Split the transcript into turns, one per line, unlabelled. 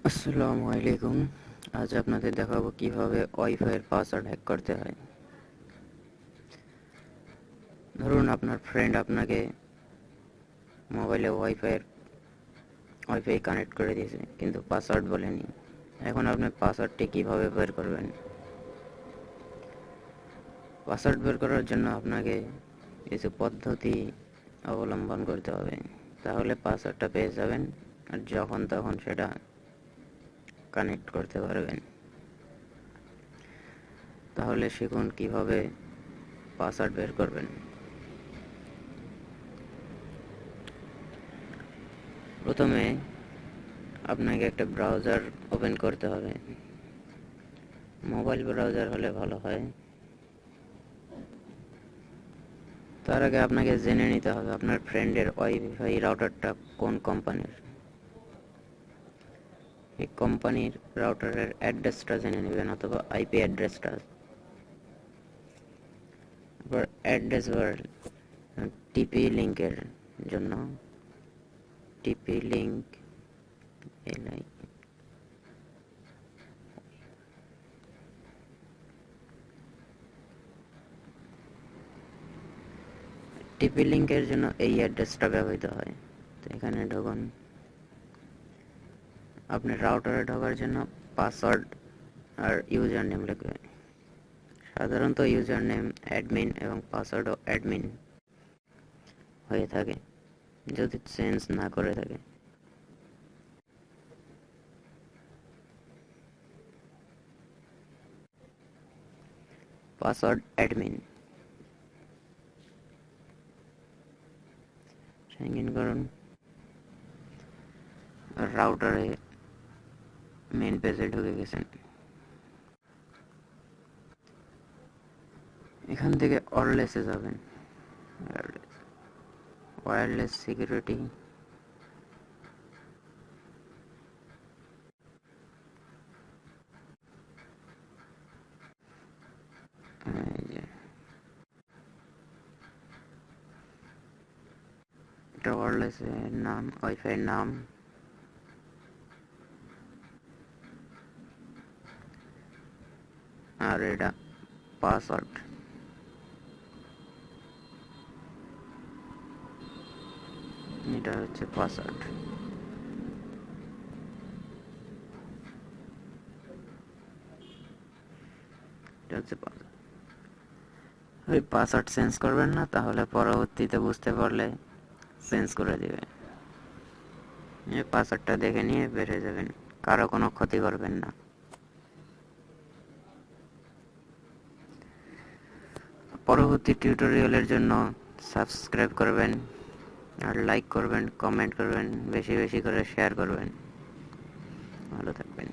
আসসালামু আলাইকুম। আজ আপনাদের দেখাবো কিভাবে ওয়াইফাইয়ের পাসওয়ার্ড হ্যাক করতে হয়। ধরুন আপনার ফ্রেন্ড আপনাকে মোবাইলে ওয়াইফাই কানেক্ট করে দিয়েছে কিন্তু পাসওয়ার্ড বলেনি। এখন আপনি পাসওয়ার্ডটি কিভাবে বের করবেন? পাসওয়ার্ড বের করার জন্য আপনাকে কিছু পদ্ধতি অবলম্বন করতে হবে, তাহলে পাসওয়ার্ডটা পেয়ে যাবেন আর যখন তখন সেটা কানেক্ট করতে পারবেন। তাহলে শিখুন কিভাবে পাসওয়ার্ড বের করবেন। প্রথমে আপনাকে একটা ব্রাউজার ওপেন করতে হবে। মোবাইল ব্রাউজার হলে ভালো হয়। তার আগে আপনাকে জেনে নিতে হবে আপনার ফ্রেন্ডের ওয়াইফাই রাউটারটা কোন কোম্পানির। এই কোম্পানির রাউটারের অ্যাড্রেসটা জেনে নেবেন অথবা আইপি অ্যাড্রেসটা। এবার অ্যাড্রেস বার টিপি লিঙ্কের জন্য টিপি লিঙ্ক এলআই টিপি লিঙ্কের জন্য এই অ্যাড্রেসটা ব্যবহৃত হয়। তো এখানে ঢুকুন। আপনি রাউটারে ঢোকার জন্য পাসওয়ার্ড আর ইউজার নেম লিখবেন। সাধারণত ইউজার নেম অ্যাডমিন এবং পাসওয়ার্ডও অ্যাডমিন হয়ে থাকে যদি চেঞ্জ না করে থাকে। পাসওয়ার্ড অ্যাডমিন সাইন ইন করুন। রাউটারে মেন পেজে ঢুকে গেছেন। এখান থেকে ওয়্যারলেসে যাবেন। ওয়্যারলেস সিকিউরিটি, এটা ওয়্যারলেসের নাম, ওয়াইফাই নাম, আর এটা পাসওয়ার্ড। এটা হচ্ছে পাসওয়ার্ড। এটা হচ্ছে পাসওয়ার্ড। ওই পাসওয়ার্ড চেঞ্জ করবেন না, তাহলে পরবর্তীতে বুঝতে পারলে চেঞ্জ করে দিবে। এই পাসওয়ার্ডটা দেখে নিয়ে বের হয়ে যাবেন, কারো কোনো ক্ষতি করবেন না। পরবর্তী টিউটোরিয়ালের জন্য সাবস্ক্রাইব করবেন আর লাইক করবেন, কমেন্ট করবেন, বেশি বেশি করে শেয়ার করবেন। ভালো থাকবেন।